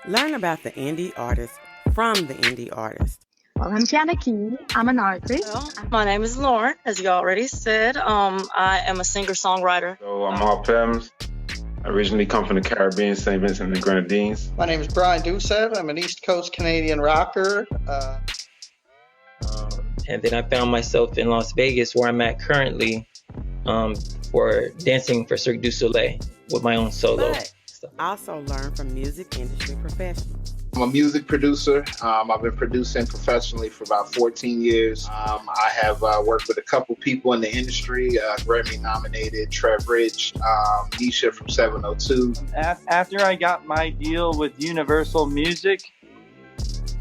Learn about the indie artist from the indie artist. Well, I'm Janaki. I'm an artist. Well, my name is Lauren, as you already said. I am a singer-songwriter. So I'm Hall Pems. I originally come from the Caribbean, St. Vincent and the Grenadines. My name is Brian Doucette. I'm an East Coast Canadian rocker. And then I found myself in Las Vegas, where I'm at currently, for dancing for Cirque du Soleil with my own solo. But also learn from music industry professionals. I'm a music producer. I've been producing professionally for about 14 years. I have worked with a couple people in the industry, Grammy nominated Trev Rich, Nisha from 702. After I got my deal with Universal Music,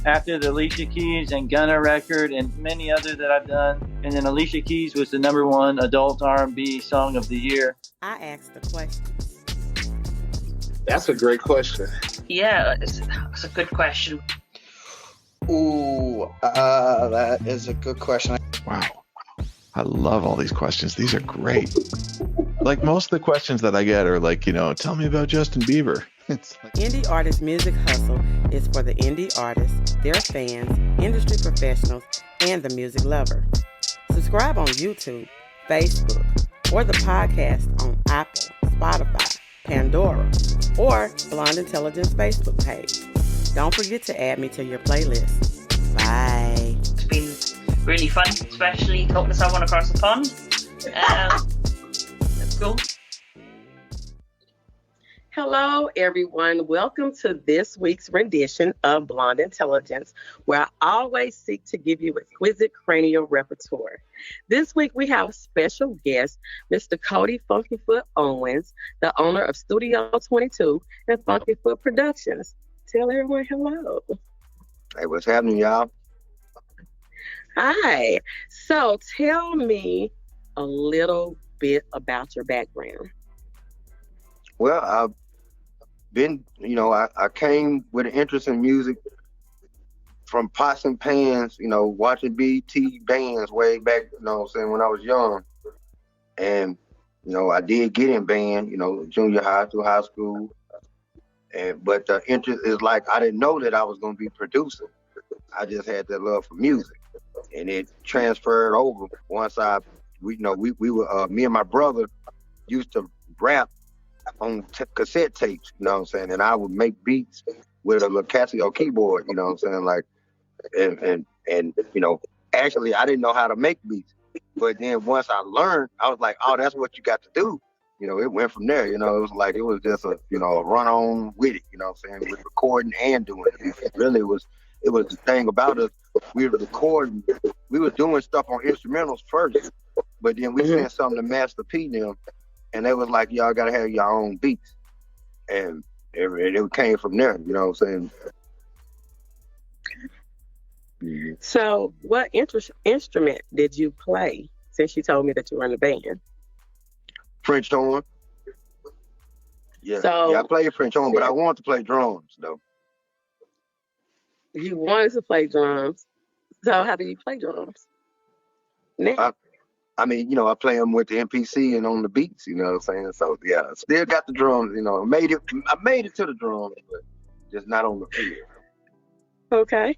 after the Alicia Keys and Gunna record and many other that I've done, and then Alicia Keys was the #1 adult R&B song of the year. I asked the questions. That's a great question. Yeah, it's a good question. Ooh, that is a good question. Wow. I love all these questions. These are great. Like most of the questions that I get are like, tell me about Justin Bieber. It's like... Indie Artist Music Hustle is for the indie artists, their fans, industry professionals, and the music lover. Subscribe on YouTube, Facebook, or the podcast on Apple, Spotify, Pandora, or Blonde Intelligence Facebook page. Don't forget to add me to your playlist. Bye. It's been really fun, especially talking to someone across the pond. That's cool. Hello, everyone. Welcome to this week's rendition of Blonde Intelligence, where I always seek to give you exquisite cranial repertoire. This week, we have a special guest, Mr. Kodi Phunkiefoot Owens, the owner of Studio 22 and Phunkiefoot Productions. Tell everyone hello. Hey, what's happening, y'all? Hi. So tell me a little bit about your background. Well, I've been, I came with an interest in music from pots and pans, watching BT bands way back, when I was young. And, I did get in band, junior high through high school. But the interest is like, I didn't know that I was going to be producing. I just had that love for music. And it transferred over once me and my brother used to rap on cassette tapes, and I would make beats with a little Casio keyboard, actually I didn't know how to make beats, but then once I learned, I was like, oh, that's what you got to do. It went from there. It was just a run on with it, with recording and doing it. Really, it was the thing about us. We were recording, we were doing stuff on instrumentals first, but then we sent something to Master P them. And they was like, y'all gotta have your own beats. And it came from there, So what instrument did you play, since you told me that you were in the band? French horn. Yeah, I played French horn, but I wanted to play drums, though. You wanted to play drums. So how do you play drums? Now? I play them with the MPC and on the beats, So yeah, still got the drums, I made it to the drums, but just not on the field. Okay.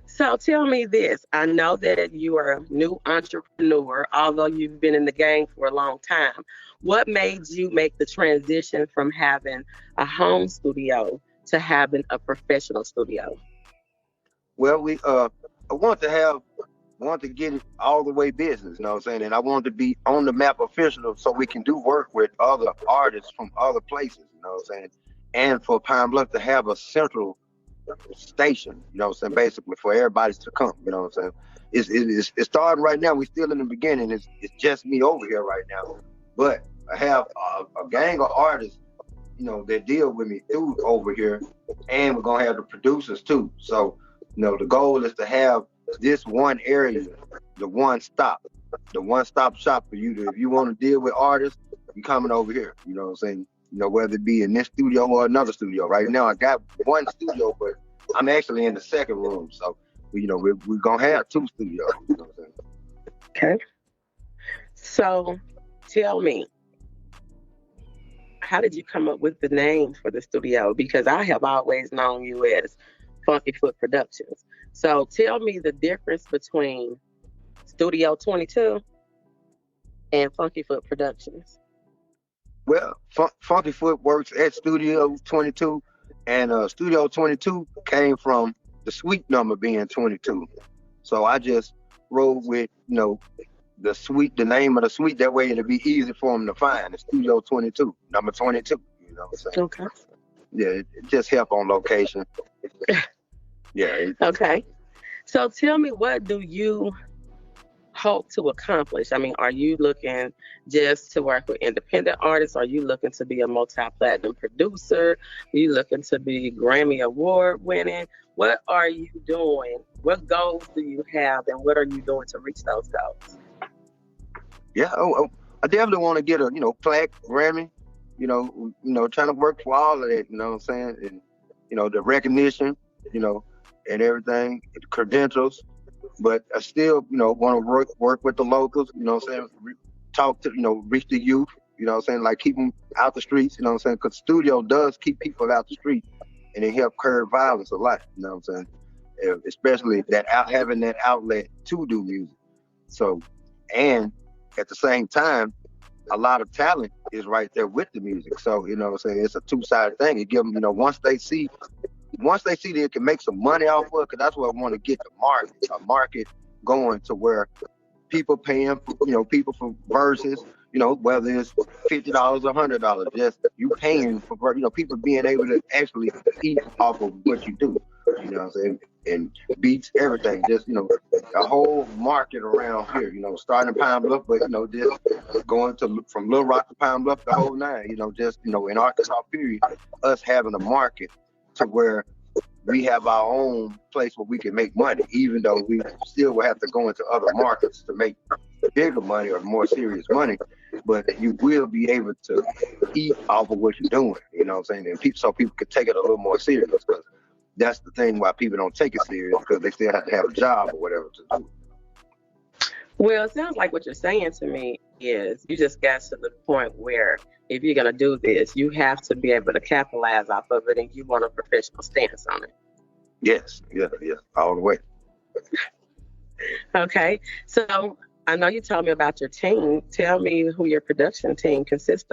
So tell me this. I know that you are a new entrepreneur, although you've been in the game for a long time. What made you make the transition from having a home studio to having a professional studio? Well, I want to get it all the way business, and I want to be on the map official so we can do work with other artists from other places, and for Pine Bluff to have a central station, basically for everybody to come, It's starting right now. We're still in the beginning. It's just me over here right now, but I have a gang of artists, that deal with me through over here, and we're gonna have the producers too. So, the goal is to have this one area, the one-stop shop for you if you want to deal with artists, you coming over here, whether it be in this studio or another studio. Right now I got one studio, but I'm actually in the second room, so we're gonna have two studios. Okay. So tell me, how did you come up with the name for the studio? Because I have always known you as Phunkiefoot Productions. So tell me the difference between Studio 22 and Phunkiefoot Productions. Well, Phunkiefoot works at Studio 22, and Studio 22 came from the suite number being 22. So I just rolled with, the name of the suite. That way it'll be easy for them to find. It's Studio 22, number 22. You know what I'm saying? Okay. Yeah, it just help on location. Yeah. Okay. So tell me, what do you hope to accomplish? I mean, are you looking just to work with independent artists? Are you looking to be a multi-platinum producer? Are you looking to be Grammy Award winning? What are you doing? What goals do you have, and what are you doing to reach those goals? Yeah, I definitely want to get a, plaque, Grammy, trying to work for all of that, you know what I'm saying? And, the recognition, and everything, the credentials. But I still, want to work with the locals, you know what I'm saying? Talk to, reach the youth, you know what I'm saying? Like keep them out the streets, you know what I'm saying? Because studio does keep people out the street, and it help curb violence a lot, you know what I'm saying? Especially having that outlet to do music. So, and at the same time, a lot of talent is right there with the music. So, you know what I'm saying? It's a two-sided thing. It give them, once they see they can make some money off of it, because that's what I want to get a market going to where people paying for, people for verses, whether it's $50 or $100, just you paying for, people being able to actually eat off of what you do, you know what I'm saying? And beats everything, just, a whole market around here, starting in Pine Bluff, but, just going from Little Rock to Pine Bluff, the whole nine, just, in Arkansas, period, us having a market to where we have our own place where we can make money, even though we still will have to go into other markets to make bigger money or more serious money. But you will be able to eat off of what you're doing, you know what I'm saying? And so people can take it a little more serious, because that's the thing why people don't take it serious, because they still have to have a job or whatever to do. Well, it sounds like what you're saying to me is you just got to the point where if you're going to do this, you have to be able to capitalize off of it, and you want a professional stance on it. Yes, yeah, all the way. Okay, so I know you told me about your team. Tell me who your production team consists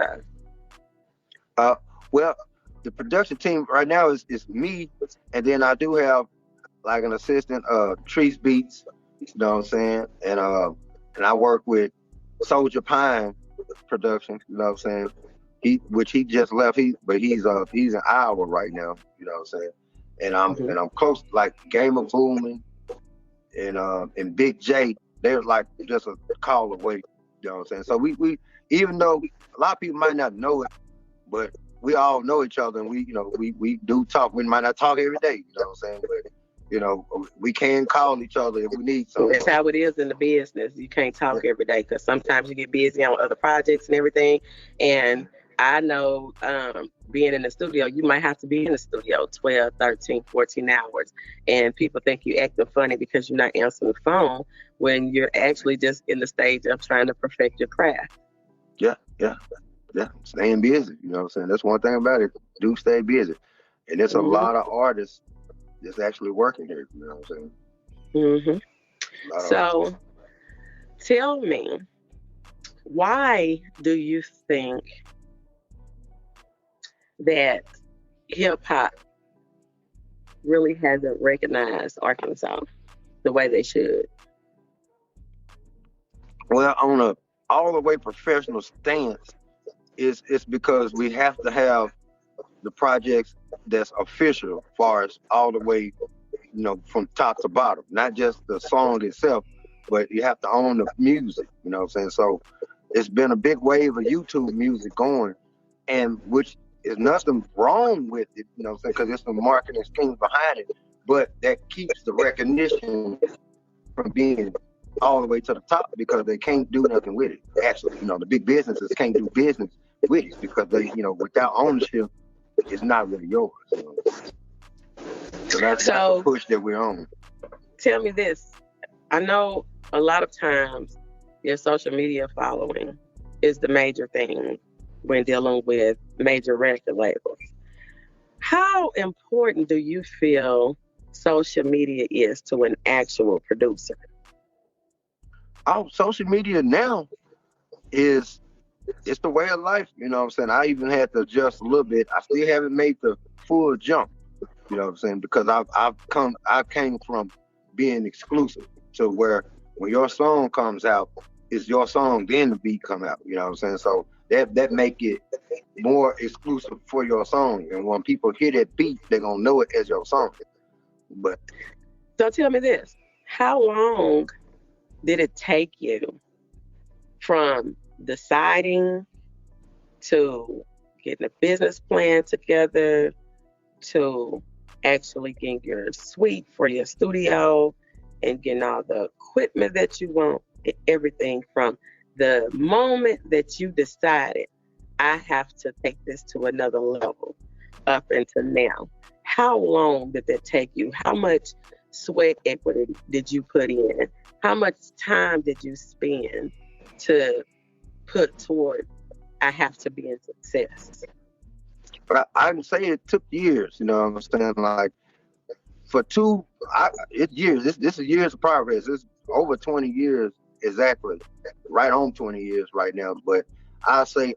of. Well, the production team right now is me, and then I do have like an assistant, Trees Beats, you know what I'm saying? And I work with Soldier Pine Production, you know what I'm saying? He just left, but he's in Iowa right now, you know what I'm saying? And I'm close, like Game of Booming and Big J, they're like just a call away, you know what I'm saying? So we even though a lot of people might not know it, but we all know each other, and we do talk. We might not talk every day, you know what I'm saying? But we can call each other if we need something. That's how it is in the business. You can't talk every day, because sometimes you get busy on other projects and everything. And I know being in the studio, you might have to be in the studio 12, 13, 14 hours. And people think you acting funny because you're not answering the phone, when you're actually just in the stage of trying to perfect your craft. Yeah. Staying busy, you know what I'm saying? That's one thing about it. Do stay busy. And there's a lot of artists that's actually working here, you know what I'm saying? So tell me, why do you think that hip hop really hasn't recognized Arkansas the way they should? Well, on a all the way professional stance, it's because we have to have the projects that's official, as far as all the way, from top to bottom, not just the song itself, but you have to own the music, you know what I'm saying? So it's been a big wave of YouTube music going, and which is nothing wrong with it, you know what I'm saying? Because there's some marketing schemes behind it, but that keeps the recognition from being all the way to the top, because they can't do nothing with it. Actually, the big businesses can't do business with it, because they, without ownership, it's not really yours. So that's the push that we're on. Tell me this. I know a lot of times your social media following is the major thing when dealing with major record labels. How important do you feel social media is to an actual producer? Social media now is it's the way of life. You know what I'm saying? I even had to adjust a little bit. I still haven't made the full jump. You know what I'm saying? Because I came from being exclusive to where when your song comes out, it's your song, then the beat come out. You know what I'm saying? So that make it more exclusive for your song. And when people hear that beat, they're gonna know it as your song. But so tell me this: how long did it take you from deciding to getting a business plan together to actually getting your suite for your studio and getting all the equipment that you want, everything from the moment that you decided I have to take this to another level up until now? How long did that take you? How much sweat equity did you put in? How much time did you spend to put toward I have to be in success? But I can say it took years, you know what I'm saying? Like for it's years. This is years of progress. It's over 20 years exactly. Right on 20 years right now. But I say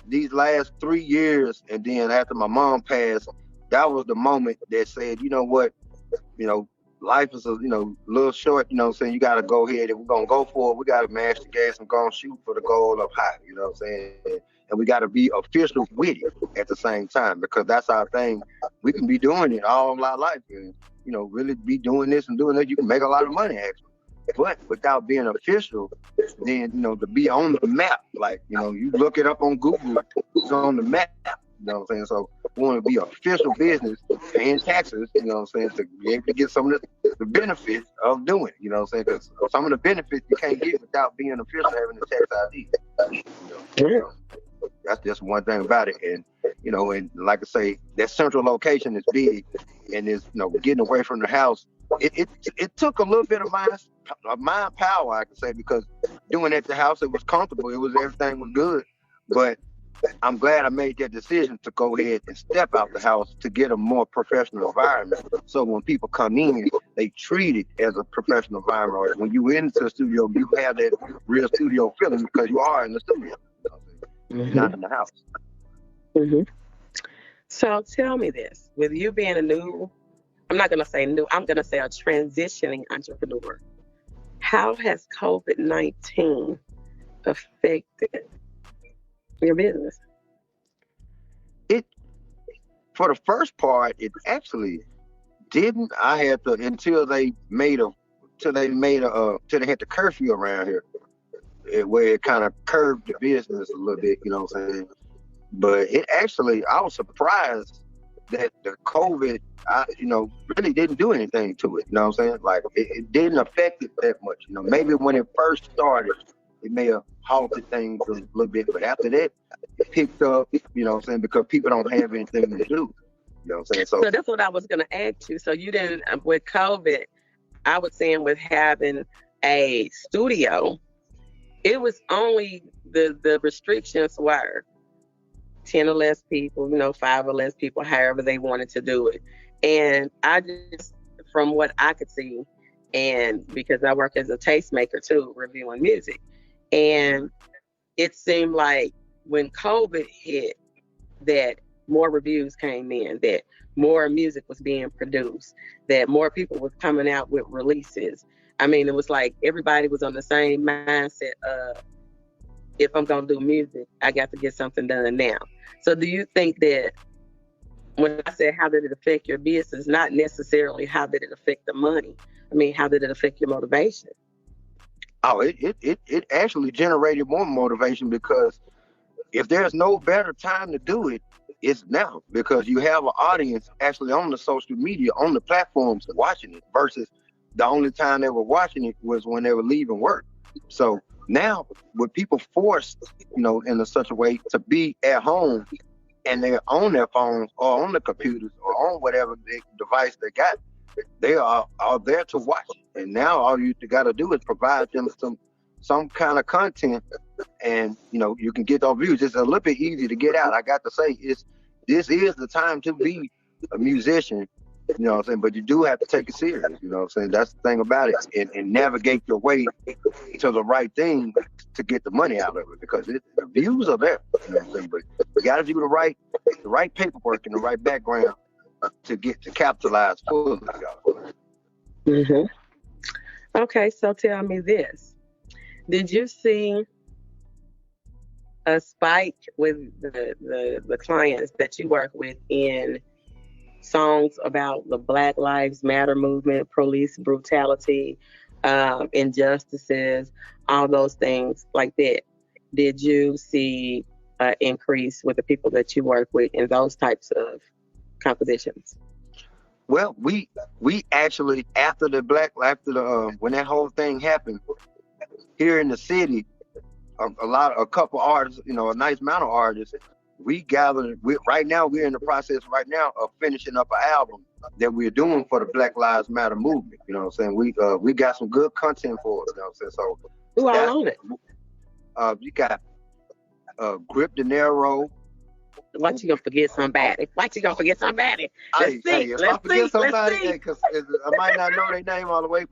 these last 3 years, and then after my mom passed, that was the moment that said, you know what, life is a little short, you know what I'm saying? You gotta go ahead and we're gonna go for it. We gotta mash the gas and go and shoot for the goal up high, you know what I'm saying? And we gotta be official with it at the same time, because that's our thing. We can be doing it all our life and really be doing this and doing that. You can make a lot of money actually. But without being official, then to be on the map, like you look it up on Google, it's on the map. You know what I'm saying? So we want to be official business, paying taxes, you know what I'm saying, to be able to get some of the benefits of doing it, you know what I'm saying? Because some of the benefits you can't get without being official, having the tax ID. That's just one thing about it. And, and like I say, that central location is big, and is, getting away from the house. It took a little bit of mind power, I can say, because doing it at the house, it was comfortable. Everything was good. But I'm glad I made that decision to go ahead and step out the house to get a more professional environment. So when people come in, they treat it as a professional environment. Or when you into the studio, you have that real studio feeling because you are in the studio, not in the house. Mm-hmm. So tell me this, with you being I'm not going to say new, I'm going to say a transitioning entrepreneur, how has COVID-19 affected your business? For the first part, it actually didn't. I had to until they had the curfew around here, where it kind of curbed the business a little bit, you know what I'm saying? But I was surprised that the COVID, really didn't do anything to it. You know what I'm saying? Like it didn't affect it that much. Maybe when it first started, it may have halted things a little bit, but after that, it picked up. You know what I'm saying? Because people don't have anything to do. You know what I'm saying? So that's what I was going to ask you. So you didn't, with COVID, I was saying with having a studio, it was only the restrictions were 10 or less people, 5 or less people, however they wanted to do it. And I just, from what I could see, and because I work as a tastemaker too, reviewing music, and it seemed like when COVID hit, that more reviews came in, that more music was being produced, that more people was coming out with releases. I mean, it was like everybody was on the same mindset of, if I'm going to do music, I got to get something done now. So do you think that when I said how did it affect your business, not necessarily how did it affect the money? I mean, how did it affect your motivation? Oh, it actually generated more motivation, because if there's no better time to do it, it's now, because you have an audience actually on the social media, on the platforms watching it, versus the only time they were watching it was when they were leaving work. So now with people forced, in such a way to be at home, and they're on their phones or on the computers or on whatever device they got, they are there to watch. And now all you got to do is provide them some kind of content and you can get those views. It's a little bit easy to get out. I got to say, this is the time to be a musician. You know what I'm saying? But you do have to take it serious. You know what I'm saying? That's the thing about it, and navigate your way to the right thing to get the money out of it, because the views are there. You know what I'm saying? But you got to do the right paperwork and the right background to capitalize fully. Mm-hmm. Okay, so tell me this: did you see a spike with the clients that you work with in songs about the Black Lives Matter movement, police brutality, injustices, all those things like that? Did you see an increase with the people that you work with in those types of compositions? Well, we actually, after when that whole thing happened here in the city, a couple artists, a nice amount of artists, we gathered. Right now, we're in the process of finishing up an album that we're doing for the Black Lives Matter movement. You know what I'm saying? We got some good content for it. You know what I'm saying? So who all on it? You got Grip De Niro. Why you gonna forget somebody? Let's see. If I forget somebody, because I might not know their name all the way,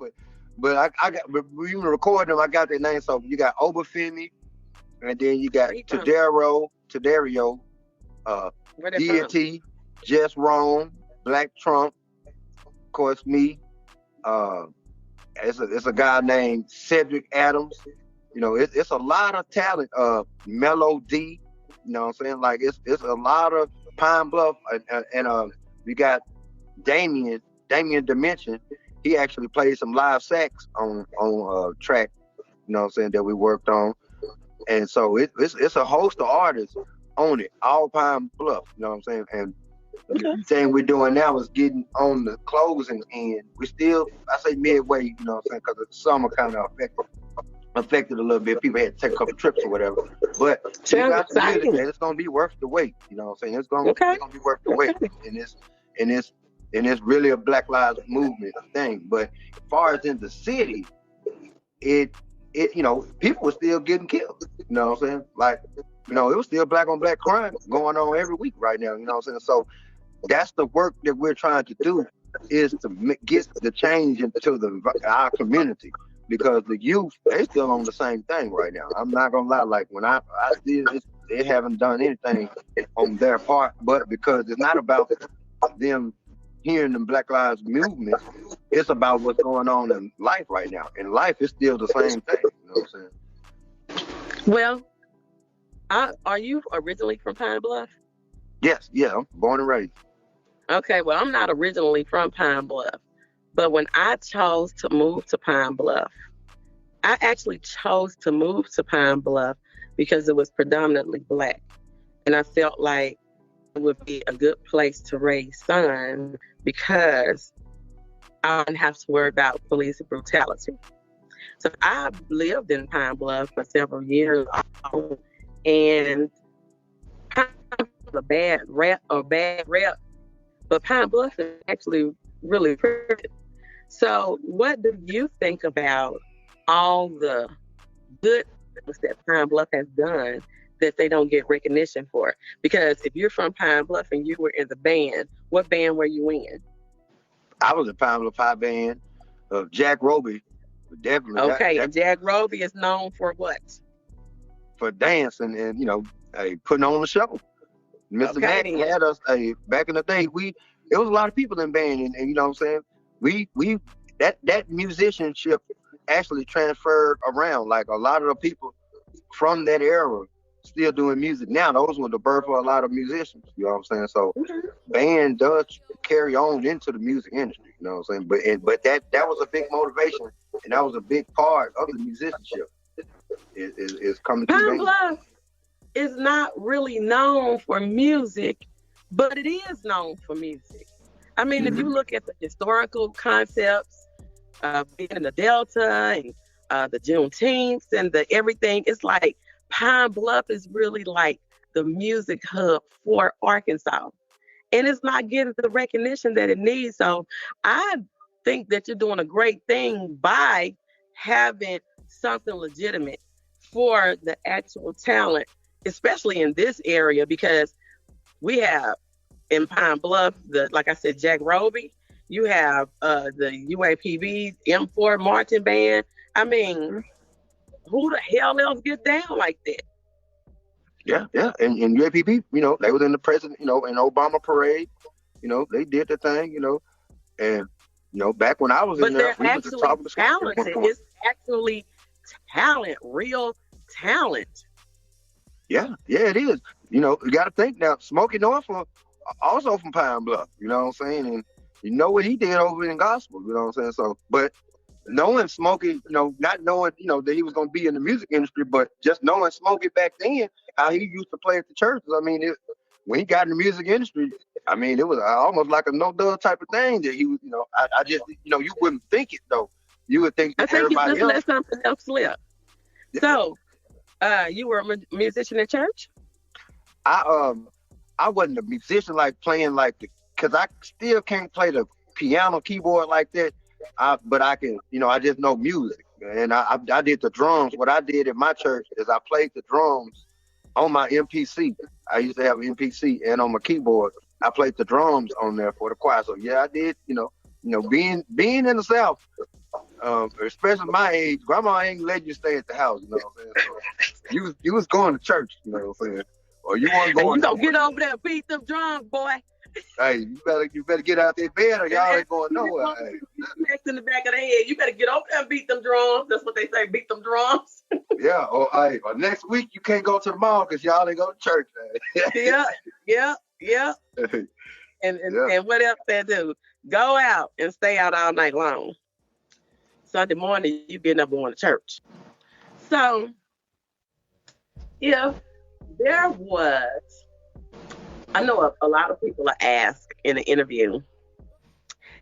but I got, we even record them. I got their name. So you got Obafemi, and then you got Tadario, Deity, Just Rome, Black Trump, of course me. It's a guy named Cedric Adams. It's a lot of talent. Melody. You know what I'm saying? Like it's a lot of Pine Bluff, and we got Damien Dimension. He actually played some live sax on track. You know what I'm saying, that we worked on, and so it's a host of artists on it, all Pine Bluff. You know what I'm saying? And the thing we're doing now is getting on the closing end. We still, I say midway. You know what I'm saying? Because the summer kind of affected a little bit. People had to take a couple trips or whatever. But it's gonna be worth the wait. You know what I'm saying? It's gonna be worth the wait. And it's really a Black Lives Movement thing. But as far as in the city, it people were still getting killed. You know what I'm saying? Like, it was still black on black crime going on every week right now. You know what I'm saying? So that's the work that we're trying to do, is to get the change into our community. Because the youth, they still on the same thing right now. I'm not gonna lie. Like when I still, they haven't done anything on their part. But because it's not about them hearing the Black Lives Movement, it's about what's going on in life right now. And life is still the same thing. You know what I'm saying? Well, are you originally from Pine Bluff? Yes. Yeah. I'm born and raised. Okay. Well, I'm not originally from Pine Bluff. But when I chose to move to Pine Bluff, I actually chose to move to Pine Bluff because it was predominantly Black. And I felt like it would be a good place to raise sons because I wouldn't have to worry about police brutality. So I lived in Pine Bluff for several years, and Pine Bluff is a bad rep, but Pine Bluff is actually really pretty. So what do you think about all the good things that Pine Bluff has done that they don't get recognition for? Because if you're from Pine Bluff and you were in the band, what band were you in? I was in Pine Bluff High Band. Jack Roby, definitely. Okay, and Jack Roby is known for what? For dancing and putting on the show. Mr. Mack had us back in the day. It was a lot of people in band, and you know what I'm saying. That musicianship actually transferred around. Like a lot of the people from that era still doing music now. Those were the birth of a lot of musicians. You know what I'm saying? So band does carry on into the music industry. You know what I'm saying? But that was a big motivation, and that was a big part of the musicianship. Is coming to Pine Bluff is not really known for music, but it is known for music. I mean, if you look at the historical concepts of being in the Delta and the Juneteenth and the everything, it's like Pine Bluff is really like the music hub for Arkansas. And it's not getting the recognition that it needs. So I think that you're doing a great thing by having something legitimate for the actual talent, especially in this area, because we have in Pine Bluff, like I said, Jack Roby. You have the UAPB M4 Marching Band. I mean, who the hell else get down like that? Yeah. And UAPB, they was in the president, in Obama parade. They did the thing, and back when I was in there, we was just talking to talented. It's actually talent, real talent. Yeah, it is. You got to think now. Smokey Norfolk, also from Pine Bluff. You know what I'm saying? And you know what he did over in gospel. You know what I'm saying? So, but knowing Smokey, not knowing, that he was going to be in the music industry, but just knowing Smokey back then, how he used to play at the churches. I mean, when he got in the music industry, I mean, it was almost like a no-duh type of thing that he was, I just, you wouldn't think it though. You would think that everybody else. Let something else slip. Yeah. So, you were a musician at church? I wasn't a musician like playing because I still can't play the piano, keyboard like that. But I can, I just know music. And I did the drums. What I did at my church is I played the drums on my MPC. I used to have an MPC, and on my keyboard, I played the drums on there for the choir. So yeah, I did, being in the South, especially my age, grandma ain't let you stay at the house, you know what I'm saying? So you was going to church, you know what I'm saying? Or you weren't going. You gonna get over there and beat them drums, boy. Hey, you better get out there bed, or y'all ain't going nowhere. Hey. Next in the back of the head, you better get over there and beat them drums. That's what they say, beat them drums. Yeah, or next week you can't go to the mall because y'all ain't go to church. Yeah. And what else they do? Go out and stay out all night long. Sunday morning, you getting up going to church. So, if there was, I know a lot of people are asked in an interview,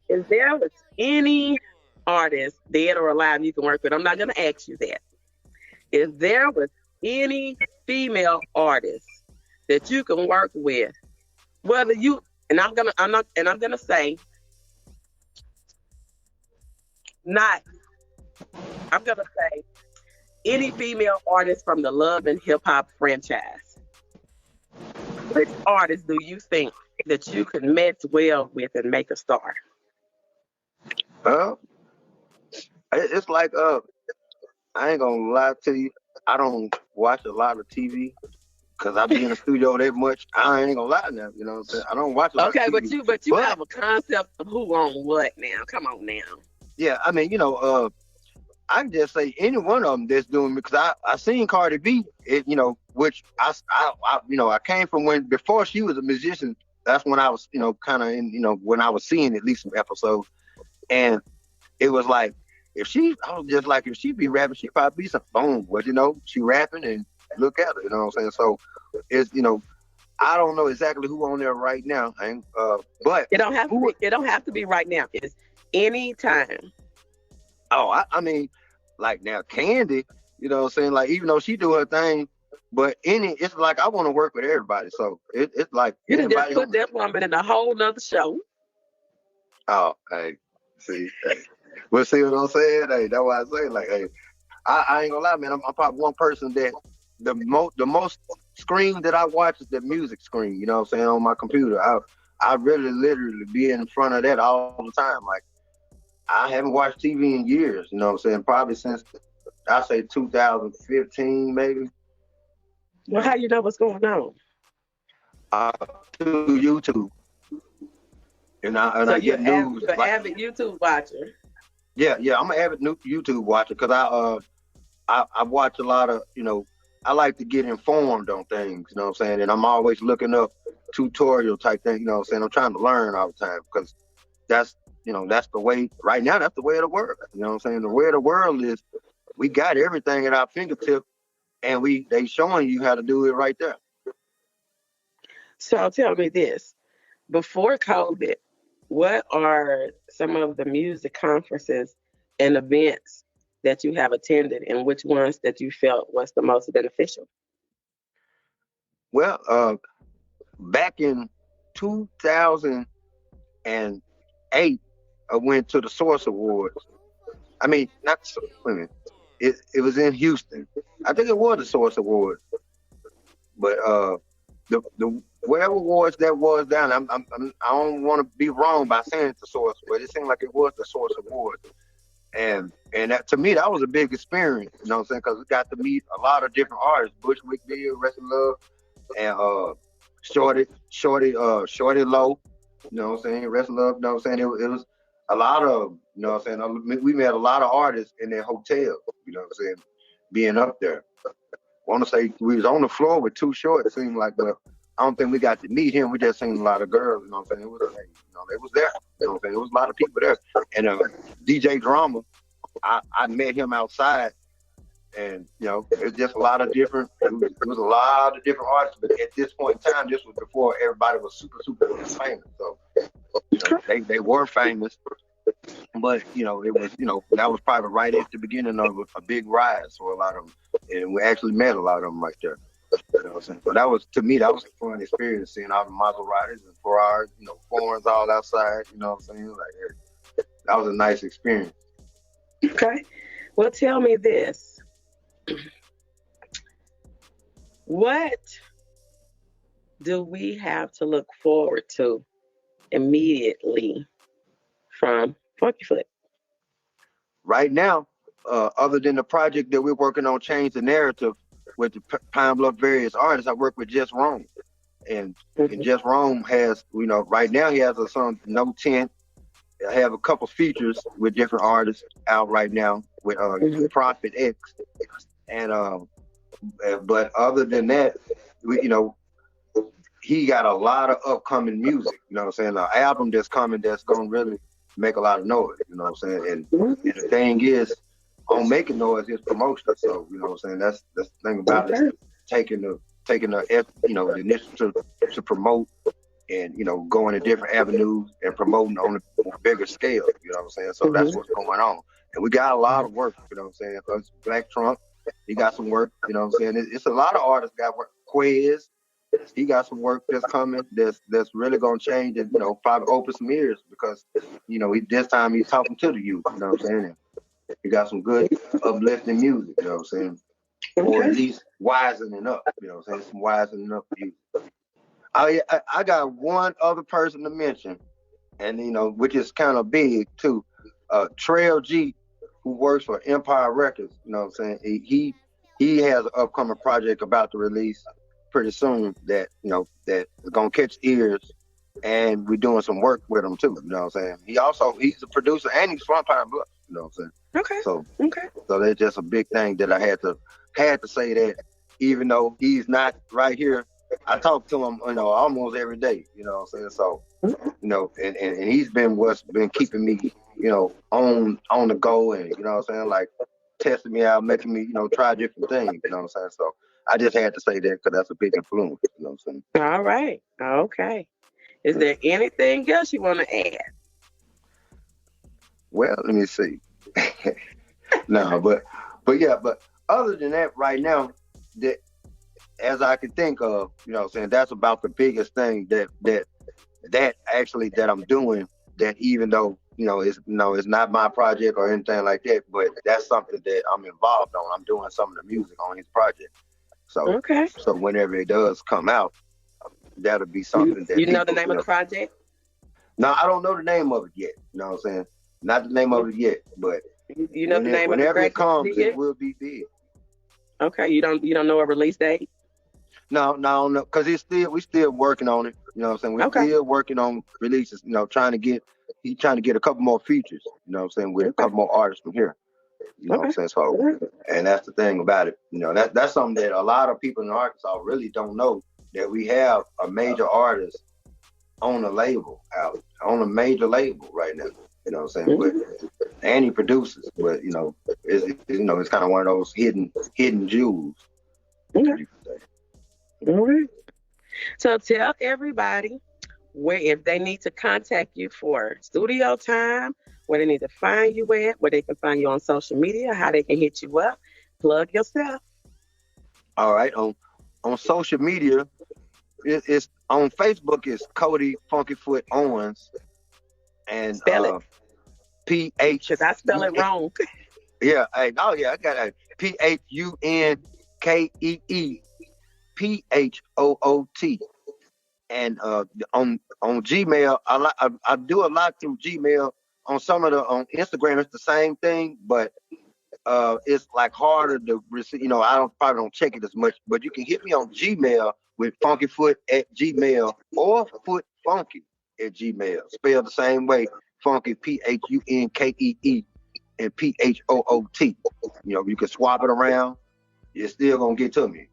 if there was any artist, dead or alive, you can work with, I'm not going to ask you that. If there was any female artist that you can work with, whether you, I'm gonna say, any female artist from the Love and Hip Hop franchise. Which artist do you think that you could match well with and make a star? It's like I ain't gonna lie to you. I don't watch a lot of TV because I be in the studio that much. I ain't gonna lie now. You know what I'm saying? I don't watch a lot of TV. Okay, but you have a concept of who on what now. Come on now. Yeah, I mean, I can just say any one of them that's doing, because I seen Cardi B, which I came from before she was a musician. That's when I was, kind of in, when I was seeing at least some episodes, and it was like, if she be rapping, she probably be some boom, but she rapping and look at her, you know what I'm saying? So it's, I don't know exactly who on there right now, but it don't have to be right now. It's any time. Oh, I mean, like now Candy, you know what I'm saying? Like, even though she do her thing, but it's like I want to work with everybody. So it's like you can just put that woman in a whole nother show. Oh, hey, see, well, see what I'm saying? Hey, that's why I say, like, hey, I ain't gonna lie, man. I'm probably one person that the most screen that I watch is the music screen. You know what I'm saying, on my computer. I really literally be in front of that all the time. Like, I haven't watched TV in years. You know what I'm saying? Probably since I say 2015, maybe. Well, how you know what's going on? Through YouTube. I get news. You're an avid YouTube watcher. Yeah, I'm an avid YouTube watcher because I watch a lot of, I like to get informed on things, you know what I'm saying? And I'm always looking up tutorial type thing, you know what I'm saying? I'm trying to learn all the time because that's the way, right now, that's the way of the world. You know what I'm saying? The way of the world is we got everything at our fingertip and they showing you how to do it right there. So tell me this, before COVID, what are some of the music conferences and events that you have attended, and which ones that you felt was the most beneficial? Well, back in 2008, I went to the Source Awards. I mean, not wait a minute. it was in Houston. I think it was the Source Award, but the whatever awards that was down, I don't want to be wrong by saying it's the Source, but it seemed like it was the Source Award. And that, to me, that was a big experience, you know what I'm saying? Because we got to meet a lot of different artists, Bushwick Bill, Rest in Love, and Shorty Low, you know what I'm saying? Rest in Love, you know what I'm saying? It was a lot of, you know what I'm saying? We met a lot of artists in their hotel, you know what I'm saying? Being up there. I want to say we was on the floor with Too Short, it seemed like, but I don't think we got to meet him. We just seen a lot of girls, you know what I'm saying? It was like, you know, they was there, you know what I'm saying? There was a lot of people there. And DJ Drama, I met him outside, and you know, it's just a lot of different. It was a lot of different artists, but at this point in time, this was before everybody was super famous. So you know, they were famous, but you know, it was, you know, that was probably right at the beginning of a big rise for a lot of them, and we actually met a lot of them right there. You know what I'm saying? So that was, to me, that was a fun experience, seeing all the Maseratis and Ferraris, you know, foreigns all outside. You know what I'm saying? Like, that was a nice experience. Okay. Well, tell me this. What do we have to look forward to immediately from Phunkiefoot? Right now, other than the project that we're working on, Change the Narrative, with the Pine Bluff various artists, I work with Just Rome. And Just Rome has, you know, right now he has a song, No Tent. I have a couple features with different artists out right now with Prophet X. And but other than that, you know, he got a lot of upcoming music, you know what I'm saying? An album that's coming that's gonna really make a lot of noise, you know what I'm saying? And the thing is, on making noise is promotion. So, you know what I'm saying? That's the thing about it. Taking the you know, the initiative to promote and, you know, going to different avenues and promoting on a bigger scale, you know what I'm saying? So that's what's going on. And we got a lot of work, you know what I'm saying? Because Black Trump, he got some work, you know what I'm saying? It's a lot of artists got work. Quiz, he got some work that's coming that's really going to change and, you know, probably open some ears because, you know, this time he's talking to the youth, you know what I'm saying? And he got some good uplifting music, you know what I'm saying? Or at least wisening up, you know what I'm saying? Some wisening up music. I got one other person to mention, and you know, which is kind of big too. Trail G, who works for Empire Records, you know what I'm saying? He has an upcoming project about to release pretty soon that, you know, that is gonna catch ears, and we're doing some work with him too, you know what I'm saying? He's a producer and he's from Pine Bluff, you know what I'm saying? So that's just a big thing that I had to say that, even though he's not right here, I talk to him, you know, almost every day, you know what I'm saying? So, you know, and he's been what's been keeping me, you know, on the go, and, you know what I'm saying, like testing me out, making me, you know, try different things, you know what I'm saying? So I just had to say that because that's a big influence, you know what I'm saying? All right. Okay. Is there anything else you want to add? Well, let me see. No, but other than that, right now, that as I can think of, you know what I'm saying, that's about the biggest thing that actually that I'm doing, that even though, you know, it's not my project or anything like that, but that's something that I'm involved on. I'm doing some of the music on his project. So so whenever it does come out, that'll be something that you know the name of the project? No, I don't know the name of it yet. You know what I'm saying? Not the name of it yet, but you know the name of the whenever it comes, it will be big. Okay, you don't know a release date? No, because we still working on it. You know what I'm saying? We're still working on releases. You know, he's trying to get a couple more features. You know what I'm saying? With a couple more artists from here. You know what I'm saying? So, and that's the thing about it. You know, that's something that a lot of people in Arkansas really don't know, that we have a major artist on a label on a major label right now. You know what I'm saying? And he produces, but you know, it's kind of one of those hidden jewels. Okay. All right. So tell everybody where, if they need to contact you for studio time, where they need to find you at, where they can find you on social media, how they can hit you up. Plug yourself. All right. On social media, it's on Facebook. It's Kodi Phunkiefoot Owens, and spell it. PH. Because I spell it wrong. Yeah, I got a Phunkee and on Gmail, I do a lot through Gmail. On some of the on Instagram, it's the same thing, but it's like harder to receive. I probably don't check it as much, but you can hit me on Gmail with Phunkiefoot at Gmail or Foot Funky at Gmail. Spelled the same way, Funky Phunkee and Phoot. You can swap it around. You're still gonna get to me.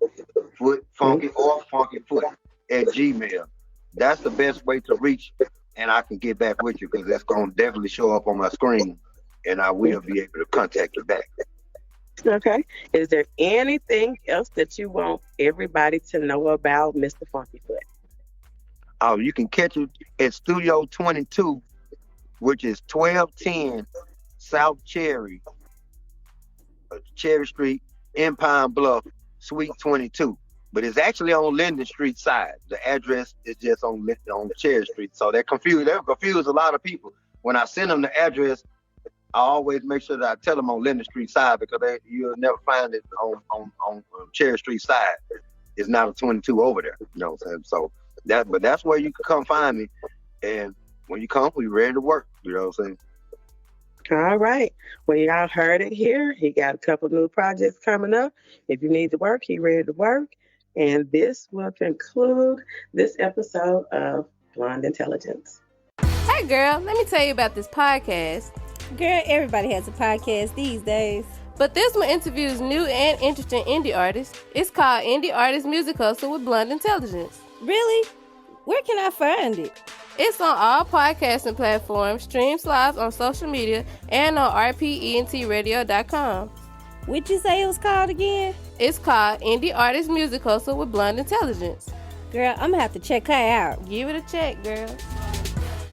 Foot Funky or Phunkiefoot at Gmail. That's the best way to reach, and I can get back with you because that's gonna definitely show up on my screen, and I will be able to contact you back. Okay. Is there anything else that you want everybody to know about Mr. Phunkiefoot? Oh, you can catch it at Studio 22, which is 1210 South Cherry Street in Pine Bluff, Suite 22. But it's actually on Linden Street side. The address is just on Cherry Street. So that confuse a lot of people. When I send them the address, I always make sure that I tell them on Linden Street side because you'll never find it on Cherry Street side. It's not a 22 over there. You know what I'm saying? So that's where you can come find me. And when you come, we're ready to work. You know what I'm saying? All right. Well, y'all heard it here. He got a couple new projects coming up. If you need to work, he ready to work. And this will conclude this episode of Blonde Intelligence. Hey, girl, let me tell you about this podcast. Girl, everybody has a podcast these days. But this one interviews new and interesting indie artists. It's called Indie Artist Music Hustle with Blonde Intelligence. Really? Where can I find it? It's on all podcasting platforms, streams live on social media, and on rpentradio.com. What'd you say it was called again? It's called Indie Artist Music Hustle with Blonde Intelligence. Girl, I'm gonna have to check her out. Give it a check, girl.